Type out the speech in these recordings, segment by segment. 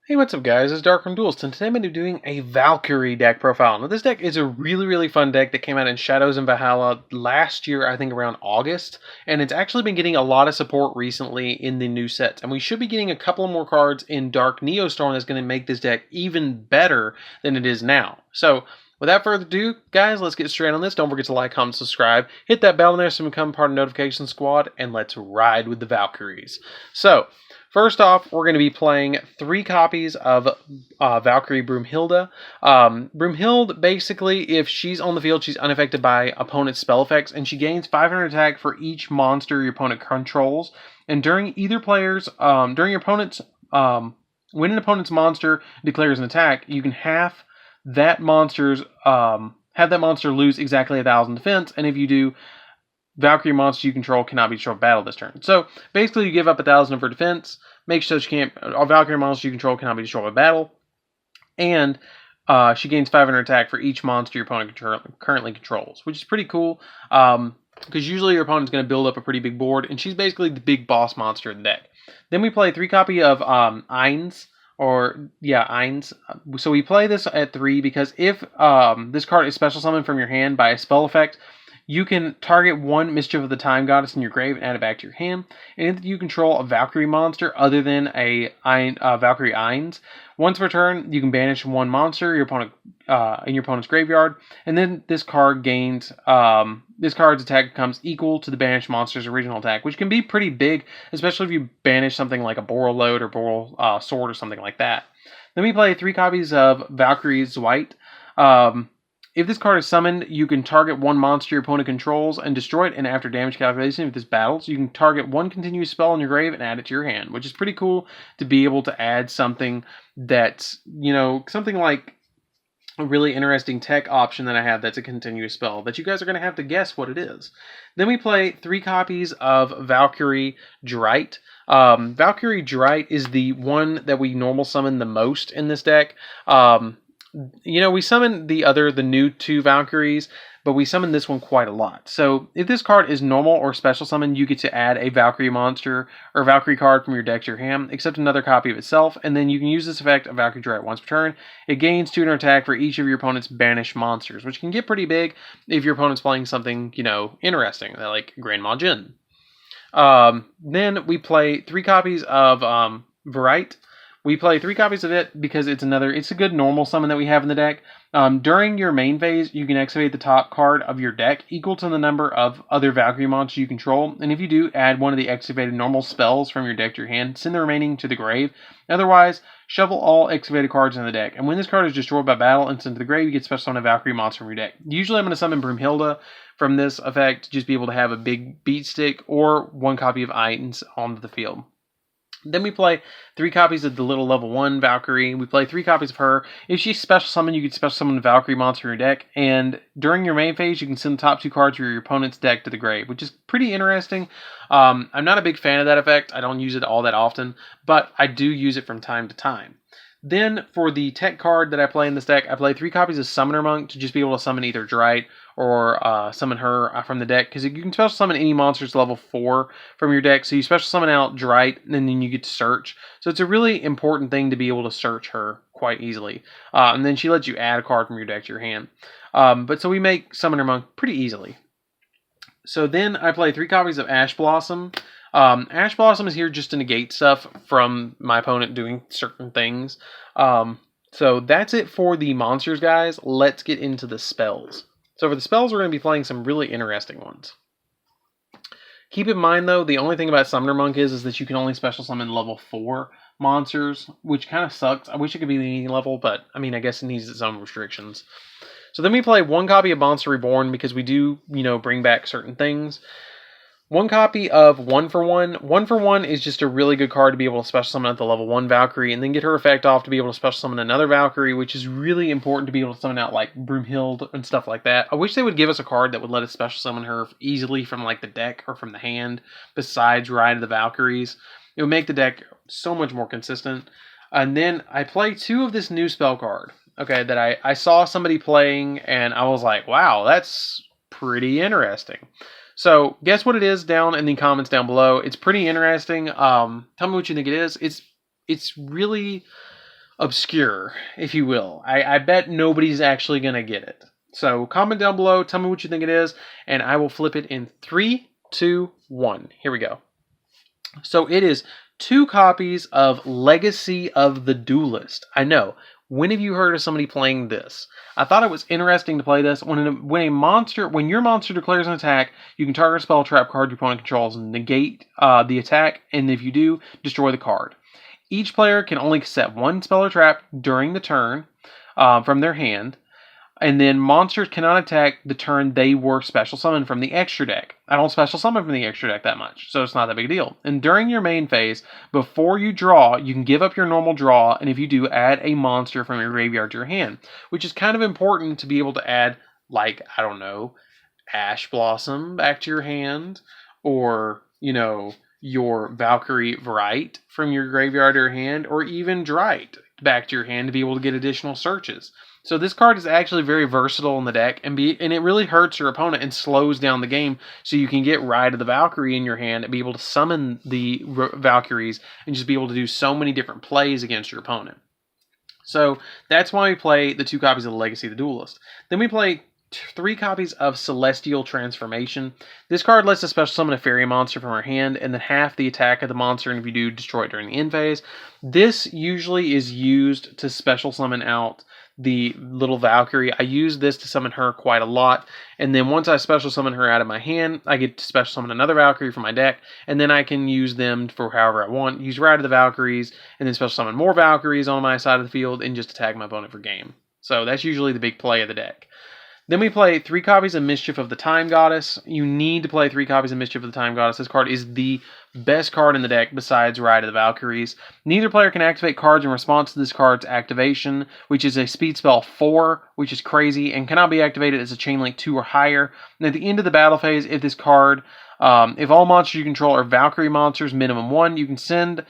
Hey, what's up guys, it's DarkArmedDuelist, and today I'm going to be doing a Valkyrie deck profile. Now this deck is a really fun deck that came out in Shadows and Valhalla last year, I think around August, and it's actually been getting a lot of support recently in the new sets, and we should be getting a couple more cards in Dark Neostorm that's going to make this deck even better than it is now. So, without further ado, guys, let's get straight on this. Don't forget to like, comment, subscribe, hit that bell in there so you become part of the notification squad, and let's ride with the Valkyries. So, first off, we're going to be playing 3 copies of Valkyrie Broomhilda. Broomhilda, basically, if she's on the field, she's unaffected by opponent's spell effects, and she gains 500 attack for each monster your opponent controls. And during either player's, during your opponent's, when an opponent's monster declares an attack, you can have that monster lose exactly 1,000 defense, and if you do, Valkyrie monsters you control cannot be destroyed by battle this turn. So basically, you give up 1,000 for defense, make sure she can't. Valkyrie monsters you control cannot be destroyed by battle, and she gains 500 attack for each monster your opponent currently controls, which is pretty cool. Because usually your opponent's going to build up a pretty big board, and she's basically the big boss monster in the deck. Then we play 3 copy of Eins. Eins. So we play this at 3 because if this card is special summoned from your hand by a spell effect, you can target 1 Mischief of the Time Goddess in your grave and add it back to your hand. And if you control a Valkyrie monster other than a Valkyrie Eins, once per turn, you can banish 1 monster your opponent in your opponent's graveyard, and then this card gains this card's attack becomes equal to the banished monster's original attack, which can be pretty big, especially if you banish something like a Boral Load or Boral Sword or something like that. Then we play 3 copies of Valkyrie Zweit. If this card is summoned, you can target 1 monster your opponent controls and destroy it, and after damage calculation, if this battles, you can target 1 continuous spell on your grave and add it to your hand, which is pretty cool to be able to add something that's, something like a really interesting tech option that I have that's a continuous spell that you guys are going to have to guess what it is. Then we play 3 copies of Valkyrie Drite. Valkyrie Drite is the one that we normal summon the most in this deck. We summon the new 2 Valkyries, but we summon this one quite a lot. So if this card is normal or special summon, you get to add a Valkyrie monster or Valkyrie card from your deck to your hand, except another copy of itself, and then you can use this effect of Valkyrie Drite once per turn. It gains 200 attack for each of your opponent's banished monsters, which can get pretty big if your opponent's playing something, interesting, like Grandma Jin. Then we play 3 copies of Verite. We play 3 copies of it because it's a good normal summon that we have in the deck. During your main phase, you can activate the top card of your deck equal to the number of other Valkyrie monsters you control. And if you do, add one of the activated normal spells from your deck to your hand. Send the remaining to the grave. Otherwise, shuffle all activated cards in the deck. And when this card is destroyed by battle and sent to the grave, you get special summon a Valkyrie monster from your deck. Usually I'm going to summon Broomhilda from this effect to just be able to have a big beat stick or 1 copy of Eins onto the field. Then we play 3 copies of the little level 1 Valkyrie. We play 3 copies of her. If she's special summoned, you can special summon a Valkyrie monster in your deck. And during your main phase, you can send the top 2 cards of your opponent's deck to the grave, which is pretty interesting. I'm not a big fan of that effect. I don't use it all that often, but I do use it from time to time. Then, for the tech card that I play in this deck, I play 3 copies of Summoner Monk to just be able to summon either Drite or summon her from the deck, because you can special summon any monsters level 4 from your deck. So you special summon out Drite, and then you get to search. So it's a really important thing to be able to search her quite easily. And then she lets you add a card from your deck to your hand. So we make Summoner Monk pretty easily. So then I play 3 copies of Ash Blossom. Ash Blossom is here just to negate stuff from my opponent doing certain things. So that's it for the monsters, guys. Let's get into the spells. So for the spells, we're going to be playing some really interesting ones. Keep in mind, though, the only thing about Summoner Monk is that you can only special summon level 4 monsters, which kind of sucks. I wish it could be any level, but, I guess it needs its own restrictions. So then we play 1 copy of Monster Reborn because we do, bring back certain things. 1 copy of 1 for 1. 1 for 1 is just a really good card to be able to special summon at the level 1 Valkyrie and then get her effect off to be able to special summon another Valkyrie, which is really important to be able to summon out like Broomhilda and stuff like that. I wish they would give us a card that would let us special summon her easily from like the deck or from the hand besides Ride of the Valkyries. It would make the deck so much more consistent. And then I play 2 of this new spell card, okay, that I saw somebody playing and I was like, wow, that's pretty interesting. So guess what it is down in the comments down below. It's pretty interesting. Tell me what you think it is. It's really obscure, if you will. I bet nobody's actually going to get it. So comment down below, tell me what you think it is, and I will flip it in 3, 2, 1. Here we go. So it is 2 copies of Legacy of the Duelist. I know. When have you heard of somebody playing this? I thought it was interesting to play this. When your monster declares an attack, you can target a spell trap card your opponent controls and negate the attack, and if you do, destroy the card. Each player can only set 1 spell or trap during the turn from their hand, and then monsters cannot attack the turn they were special summoned from the extra deck. I don't special summon from the extra deck that much, so it's not that big a deal. And during your main phase, before you draw, you can give up your normal draw, and if you do, add a monster from your graveyard to your hand, which is kind of important to be able to add, like, I don't know, Ash Blossom back to your hand, or, you know, your Valkyrie Vright from your graveyard to your hand, or even Drite back to your hand to be able to get additional searches. So this card is actually very versatile in the deck, and it really hurts your opponent and slows down the game, so you can get Ride of the Valkyrie in your hand and be able to summon the Valkyries and just be able to do so many different plays against your opponent. So that's why we play the 2 copies of the Legacy of the Duelist. Then we play 3 copies of Celestial Transformation. This card lets us special summon a fairy monster from our hand, and then half the attack of the monster, and if you do, destroy it during the end phase. This usually is used to special summon out the little Valkyrie. I use this to summon her quite a lot, and then once I special summon her out of my hand, I get to special summon another Valkyrie from my deck, and then I can use them for however I want. Use Ride of the Valkyries, and then special summon more Valkyries on my side of the field, and just attack my opponent for game. So that's usually the big play of the deck. Then we play 3 copies of Mischief of the Time Goddess. You need to play 3 copies of Mischief of the Time Goddess. This card is the best card in the deck besides Ride of the Valkyries. Neither player can activate cards in response to this card's activation, which is a speed spell 4, which is crazy, and cannot be activated as a chain link 2 or higher. And at the end of the battle phase, if this card, if all monsters you control are Valkyrie monsters, minimum 1, you can send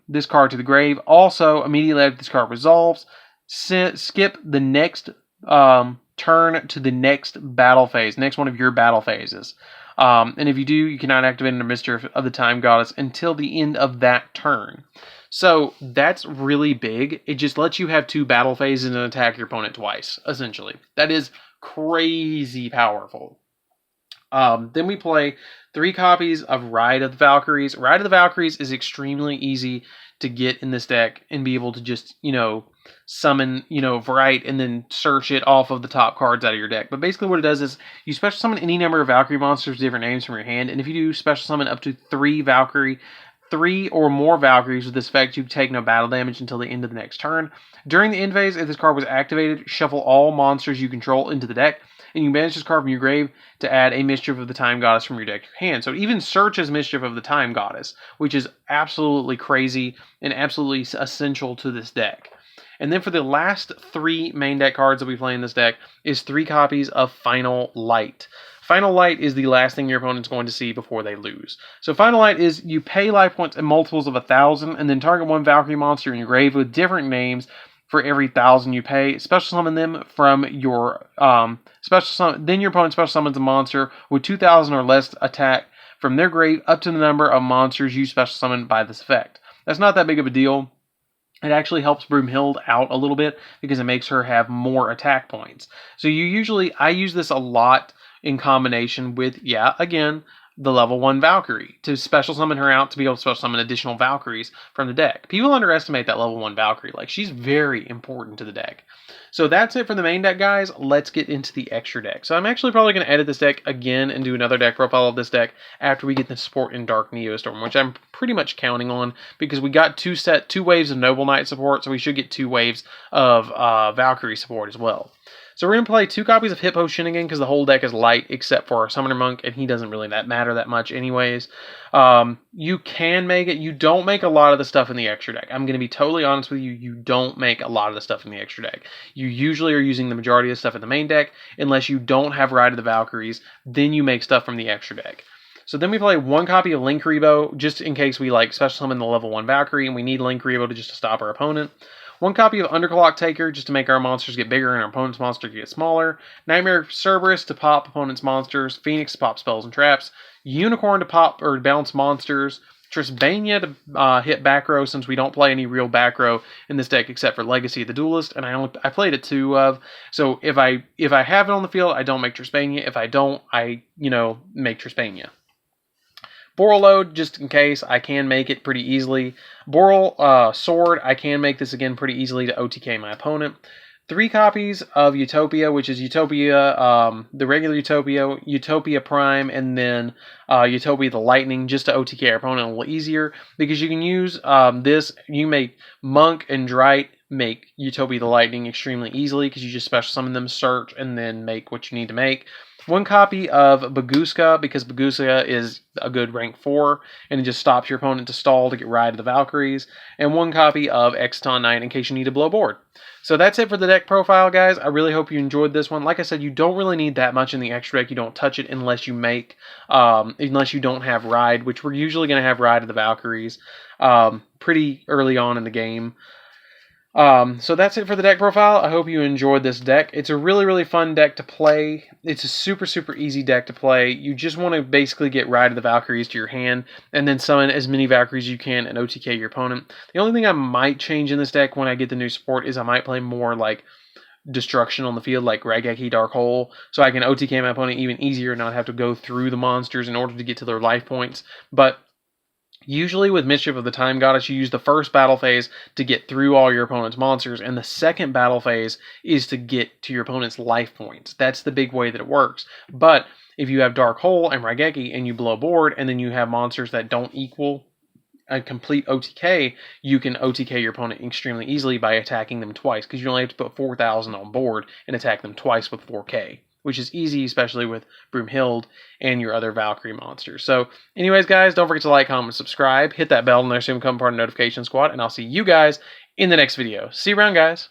this card to the grave. Also, immediately after this card resolves, skip the next turn to the next battle phase, next one of your battle phases. And if you do, you cannot activate a Mischief of the Time Goddess until the end of that turn. So that's really big. It just lets you have 2 battle phases and attack your opponent twice, essentially. That is crazy powerful. Then we play 3 copies of Ride of the Valkyries. Ride of the Valkyries is extremely easy to get in this deck and be able to just, summon, Vright and then search it off of the top cards out of your deck. But basically what it does is you special summon any number of Valkyrie monsters with different names from your hand, and if you do special summon up to 3 or more Valkyries with this effect, you take no battle damage until the end of the next turn. During the end phase, if this card was activated, shuffle all monsters you control into the deck, and you banish this card from your grave to add a Mischief of the Time Goddess from your deck to your hand. So it even searches Mischief of the Time Goddess, which is absolutely crazy and absolutely essential to this deck. And then for the last 3 main deck cards that we play in this deck is 3 copies of Final Light. Final Light is the last thing your opponent's going to see before they lose. So Final Light is you pay life points in multiples of 1,000 and then target 1 Valkyrie monster in your grave with different names for every 1,000 you pay. Special summon them from your then your opponent special summons a monster with 2,000 or less attack from their grave up to the number of monsters you special summon by this effect. That's not that big of a deal. It actually helps Broomhild out a little bit because it makes her have more attack points. So I use this a lot in combination with, again, the level 1 Valkyrie to special summon her out to be able to special summon additional Valkyries from the deck. People underestimate that level 1 Valkyrie. Like, she's very important to the deck. So that's it for the main deck, guys. Let's get into the extra deck. So I'm actually probably going to edit this deck again and do another deck profile of this deck after we get the support in Dark Neostorm, which I'm pretty much counting on because we got 2 waves of Noble Knight support, so we should get 2 waves of Valkyrie support as well. So we're going to play 2 copies of Hippo Shinnigan because the whole deck is light except for our Summoner Monk, and he doesn't really matter that much anyways. You can make it. You don't make a lot of the stuff in the extra deck. I'm going to be totally honest with you. You don't make a lot of the stuff in the extra deck. You usually are using the majority of the stuff in the main deck unless you don't have Ride of the Valkyries. Then you make stuff from the extra deck. So then we play 1 copy of Linkuriboh just in case we special summon the level 1 Valkyrie and we need Linkuriboh to stop our opponent. 1 copy of Underclock Taker, just to make our monsters get bigger and our opponent's monster get smaller. Nightmare Cerberus to pop opponent's monsters. Phoenix to pop spells and traps. Unicorn to pop or bounce monsters. Trisbania to hit back row, since we don't play any real back row in this deck except for Legacy of the Duelist, and I played it 2 of. So if I have it on the field, I don't make Trisbania. If I don't, I make Trisbania. Boral Load, just in case, I can make it pretty easily. Boral Sword, I can make this again pretty easily to OTK my opponent. 3 copies of Utopia, which is Utopia, the regular Utopia, Utopia Prime, and then Utopia the Lightning, just to OTK our opponent a little easier, because you can use this. You make Monk and Drite make Utopia the Lightning extremely easily, because you just special summon them, search, and then make what you need to make. 1 copy of Baguska, because Baguska is a good rank 4, and it just stops your opponent to stall to get Ride of the Valkyries. And 1 copy of Exton Knight in case you need to blow board. So that's it for the deck profile, guys. I really hope you enjoyed this one. Like I said, you don't really need that much in the extra deck. You don't touch it unless you make, unless you don't have Ride, which we're usually going to have Ride of the Valkyries pretty early on in the game. So that's it for the deck profile. I hope you enjoyed this deck. It's a really, really fun deck to play. It's a super, super easy deck to play. You just want to basically get Ride of the Valkyries to your hand, and then summon as many Valkyries as you can and OTK your opponent. The only thing I might change in this deck when I get the new support is I might play more like destruction on the field, like Raigeki Dark Hole, so I can OTK my opponent even easier and not have to go through the monsters in order to get to their life points. But usually with Mischief of the Time Goddess, you use the first battle phase to get through all your opponent's monsters, and the second battle phase is to get to your opponent's life points. That's the big way that it works. But if you have Dark Hole and Raigeki and you blow board, and then you have monsters that don't equal a complete OTK, you can OTK your opponent extremely easily by attacking them twice, because you only have to put 4,000 on board and attack them twice with 4K. Which is easy, especially with Broomhild and your other Valkyrie monsters. So, anyways, guys, don't forget to like, comment, subscribe. Hit that bell and there so you can become part of the notification squad. And I'll see you guys in the next video. See you around, guys.